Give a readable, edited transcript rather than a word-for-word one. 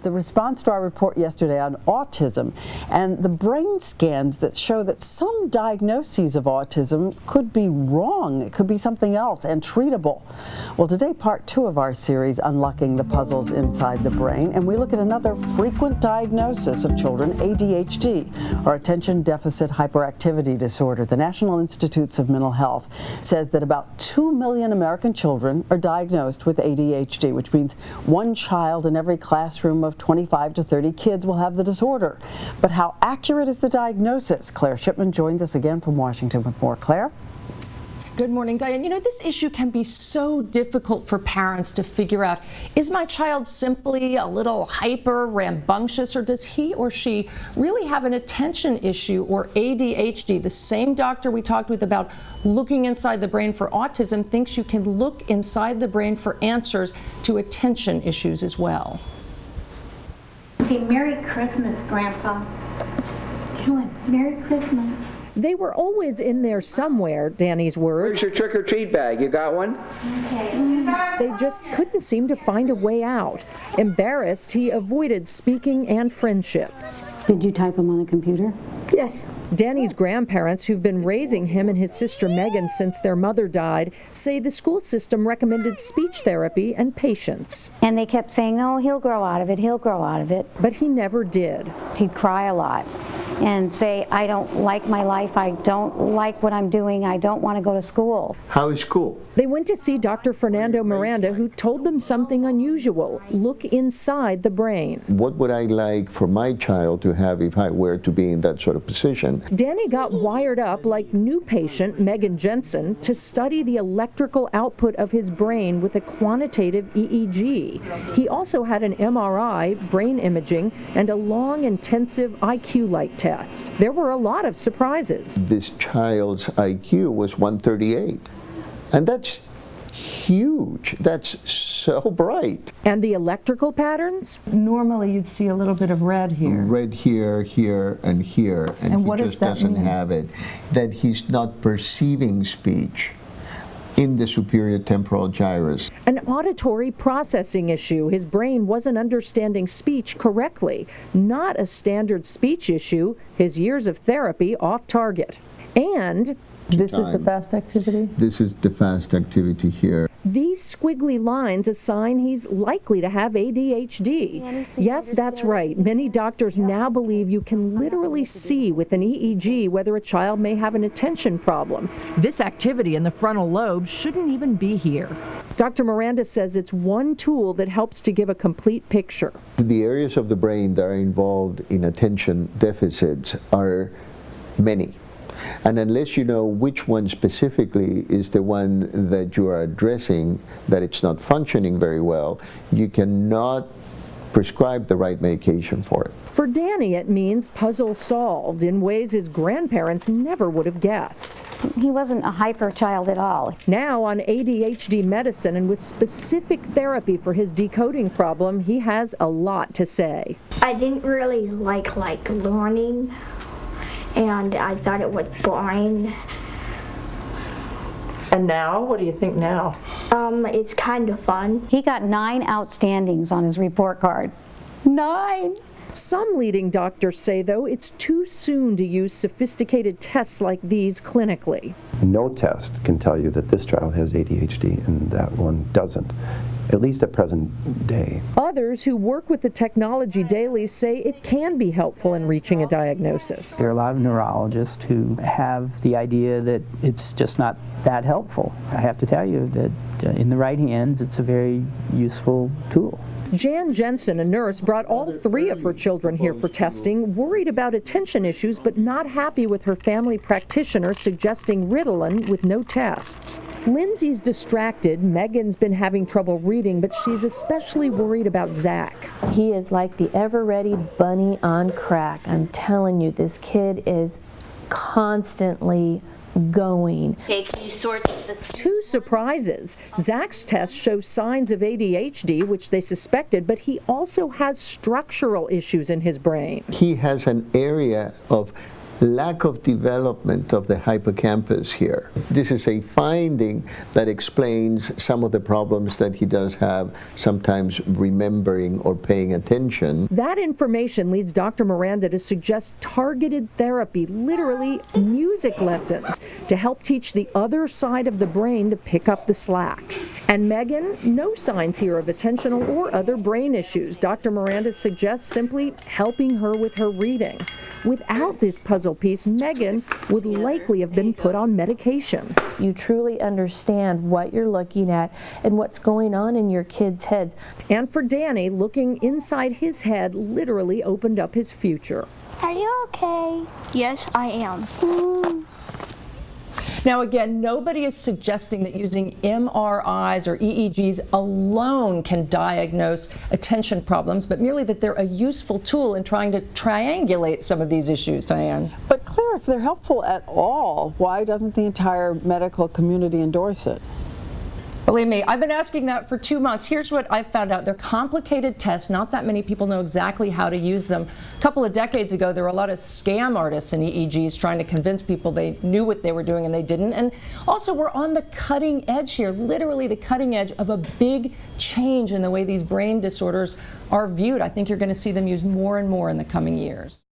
the response to our report yesterday on autism and the brain scans that show that some diagnoses of autism could be wrong. It could be something else and treatable. Well, today, part 2 of our series, Unlocking the Puzzles Inside the Brain, and we look at another frequent diagnosis of children, ADHD, or Attention Deficit Hyperactivity Disorder. The National Institutes of Mental Health says that about 2 million American children are diagnosed with ADHD, which means one child in every classroom of 25 to 30 kids will have the disorder. But how accurate is the diagnosis? Claire Shipman joins us again from Washington with more. Claire? Good morning, Diane. You know, this issue can be so difficult for parents to figure out, is my child simply a little hyper, rambunctious, or does he or she really have an attention issue or ADHD? The same doctor we talked with about looking inside the brain for autism thinks you can look inside the brain for answers to attention issues as well. Say, Merry Christmas, Grandpa. Dylan, Merry Christmas. They were always in there somewhere, Danny's words. Where's your trick-or-treat bag? You got one? Okay. They just couldn't seem to find a way out. Embarrassed, he avoided speaking and friendships. Did you type them on a computer? Yes. Danny's grandparents, who've been raising him and his sister Megan since their mother died, say the school system recommended speech therapy and patience. And they kept saying, oh, he'll grow out of it, he'll grow out of it. But he never did. He'd cry a lot and say, I don't like my life, I don't like what I'm doing, I don't want to go to school. How is school? They went to see Dr. Fernando Miranda, who told them something unusual. Look inside the brain. What would I like for my child to have if I were to be in that sort of position? Danny got wired up like new patient Megan Jensen to study the electrical output of his brain with a quantitative EEG. He also had an MRI, brain imaging, and a long intensive IQ-like test. There were a lot of surprises. This child's IQ was 138, and that's huge. That's so bright. And the electrical patterns? Normally you'd see a little bit of red here. Red here, here, and here, and he what just does that doesn't mean? have it. That he's not perceiving speech in the superior temporal gyrus. An auditory processing issue. His brain wasn't understanding speech correctly. Not a standard speech issue. His years of therapy off target. And This is the fast activity? This is the fast activity here. these squiggly lines a sign he's likely to have ADHD. Yes, that's right. Many doctors now believe you can literally see with an EEG whether a child may have an attention problem. This activity in the frontal lobe shouldn't even be here. Dr. Miranda says it's one tool that helps to give a complete picture. The areas of the brain that are involved in attention deficits are many. And unless you know which one specifically is the one that you are addressing, that it's not functioning very well, you cannot prescribe the right medication for it. For Danny, it means puzzle solved in ways his grandparents never would have guessed. He wasn't a hyper child at all. Now on ADHD medicine and with specific therapy for his decoding problem, he has a lot to say. I didn't really like learning, and I thought it was boring. And now, what do you think now? It's kind of fun. He got 9 outstandings on his report card. 9! Some leading doctors say, though, it's too soon to use sophisticated tests like these clinically. No test can tell you that this child has ADHD and that one doesn't, at least at present day. Others who work with the technology daily say it can be helpful in reaching a diagnosis. There are a lot of neurologists who have the idea that it's just not that helpful. I have to tell you that in the right hands, it's a very useful tool. Jan Jensen, a nurse, brought all 3 of her children here for testing, worried about attention issues but not happy with her family practitioner suggesting Ritalin with no tests. Lindsay's distracted. Megan's been having trouble reading, but she's especially worried about Zach. He is like the ever-ready bunny on crack. I'm telling you, this kid is constantly going. 2 surprises. Zach's test shows signs of ADHD, which they suspected, but he also has structural issues in his brain. He has an area of lack of development of the hippocampus here. This is a finding that explains some of the problems that he does have, sometimes remembering or paying attention. That information leads Dr. Miranda to suggest targeted therapy, literally music lessons, to help teach the other side of the brain to pick up the slack. And Megan, no signs here of attentional or other brain issues. Dr. Miranda suggests simply helping her with her reading. Without this puzzle piece, Megan would likely have been put on medication. You truly understand what you're looking at and what's going on in your kids' heads. And for Danny, looking inside his head literally opened up his future. Are you okay? Yes, I am. Now again, nobody is suggesting that using MRIs or EEGs alone can diagnose attention problems, but merely that they're a useful tool in trying to triangulate some of these issues, Diane. But Claire, if they're helpful at all, why doesn't the entire medical community endorse it? Believe me, I've been asking that for 2 months. Here's what I've found out. They're complicated tests. Not that many people know exactly how to use them. A couple of decades ago, there were a lot of scam artists in EEGs trying to convince people they knew what they were doing and they didn't. And also, we're on the cutting edge here, literally the cutting edge of a big change in the way these brain disorders are viewed. I think you're going to see them used more and more in the coming years.